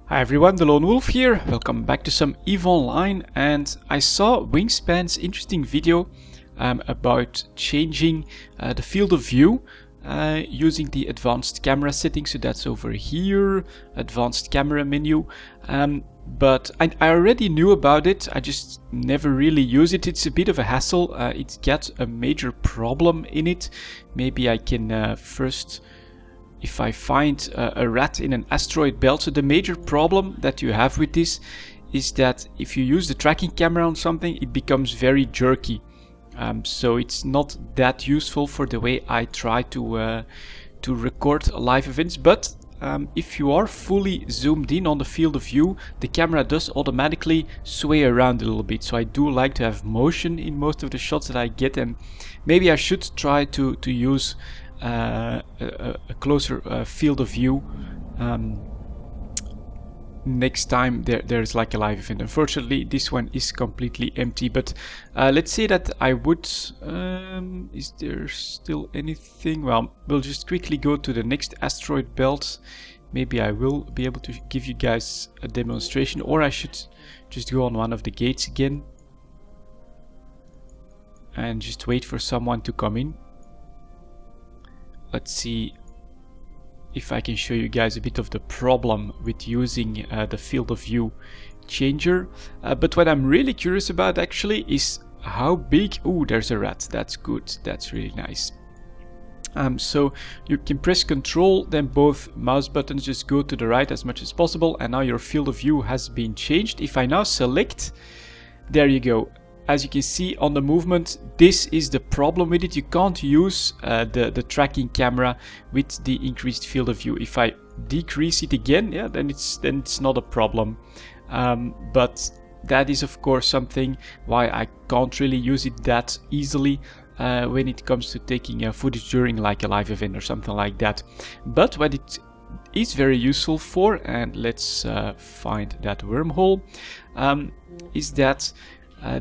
Hi everyone, delonewolf here. Welcome back to some EVE Online, and I saw Wingspan's interesting video about changing the field of view using the advanced camera settings. So that's over here, advanced camera menu. But I already knew about it, I just never really use it. It's a bit of a hassle. It's got a major problem in it. Maybe I can first, if I find a rat in an asteroid belt. So the major problem that you have with this is that if you use the tracking camera on something, it becomes very jerky. So it's not that useful for the way I try to record live events. But if you are fully zoomed in on the field of view, the camera does automatically sway around a little bit. So I do like to have motion in most of the shots that I get, and maybe I should try to use a closer field of view next time there's like a live event. Unfortunately, this one is completely empty, but let's say that I would is there still anything? Well, we'll just quickly go to the next asteroid belt. Maybe I will be able to give you guys a demonstration, or I should just go on one of the gates again and just wait for someone to come in. Let's see if I can show you guys a bit of the problem with using the field of view changer. But what I'm really curious about actually is how big... Ooh, there's a rat. That's good. That's really nice. So you can press Control, then both mouse buttons just go to the right as much as possible, and now your field of view has been changed. If I now select, there you go. As you can see on the movement, this is the problem with it. You can't use the tracking camera with the increased field of view. If I decrease it again, yeah, then it's not a problem. But that is of course something why I can't really use it that easily when it comes to taking footage during like a live event or something like that. But what it is very useful for, and let's find that wormhole, is that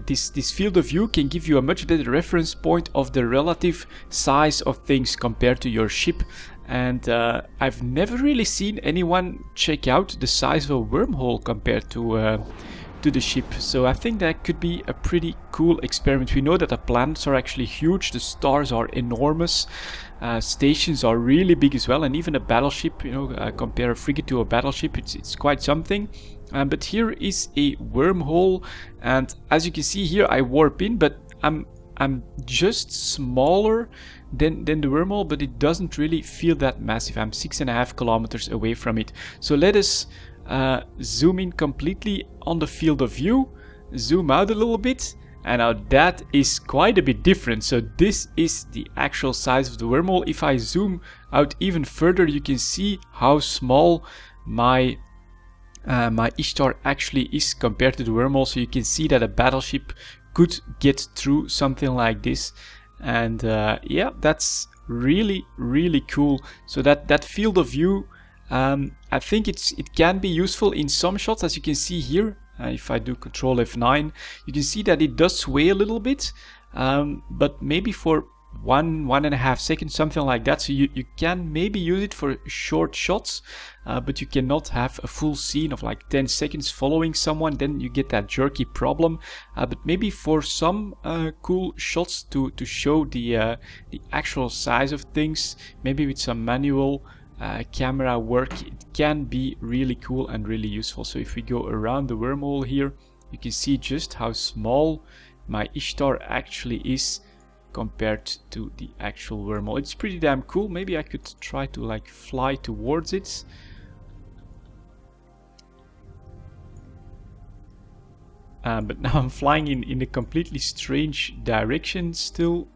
this field of view can give you a much better reference point of the relative size of things compared to your ship. And I've never really seen anyone check out the size of a wormhole compared to the ship. So I think that could be a pretty cool experiment. We know that the planets are actually huge, the stars are enormous, stations are really big as well, and even a battleship, you know, compare a frigate to a battleship, it's quite something. But here is a wormhole, and as you can see here, I warp in, but I'm just smaller than the wormhole, but it doesn't really feel that massive. I'm 6.5 kilometers away from it. So let us zoom in completely on the field of view, zoom out a little bit, and now that is quite a bit different. So this is the actual size of the wormhole. If I zoom out even further, you can see how small my Ishtar actually is compared to the wormhole. So you can see that a battleship could get through something like this, and yeah, that's really cool. So that field of view, I think it can be useful in some shots, as you can see here. If I do Control F9, you can see that it does sway a little bit, but maybe for 1.5 seconds, something like that. So you can maybe use it for short shots, but you cannot have a full scene of like 10 seconds following someone, then you get that jerky problem. But maybe for some cool shots to show the actual size of things, maybe with some manual camera work, it can be really cool and really useful. So if we go around the wormhole here, you can see just how small my Ishtar actually is compared to the actual wormhole. It's pretty damn cool. Maybe I could try to like fly towards it. But now I'm flying in a completely strange direction still.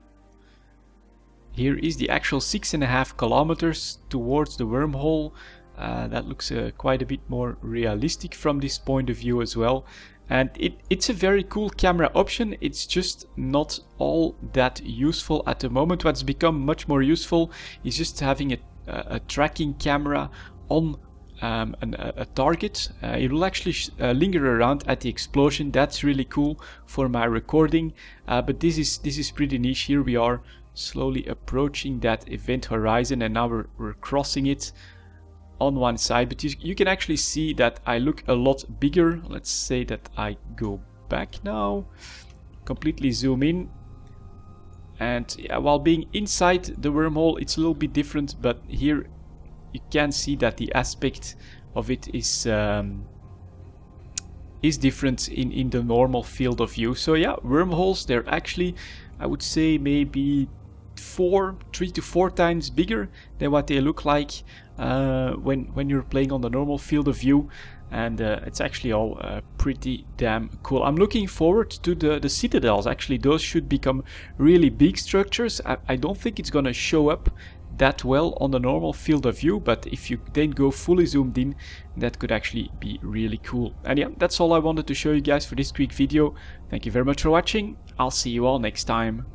Here is the actual 6.5 kilometers towards the wormhole. That looks quite a bit more realistic from this point of view as well. And it's a very cool camera option. It's just not all that useful at the moment. What's become much more useful is just having a tracking camera on a target. It will actually linger around at the explosion. That's really cool for my recording. But this is pretty niche. Here we are slowly approaching that event horizon, and now we're crossing it on one side, but you can actually see that I look a lot bigger. Let's say that I go back now, completely zoom in, and yeah, while being inside the wormhole it's a little bit different, but here you can see that the aspect of it is different in the normal field of view. So yeah, wormholes, they're actually, I would say, maybe 3 to 4 times bigger than what they look like when you're playing on the normal field of view, and it's actually all pretty damn cool. I'm looking forward to the citadels. Actually, those should become really big structures. I don't think it's gonna show up that well on the normal field of view, but if you then go fully zoomed in, that could actually be really cool. And yeah, that's all I wanted to show you guys for this quick video. Thank you very much for watching. I'll see you all next time.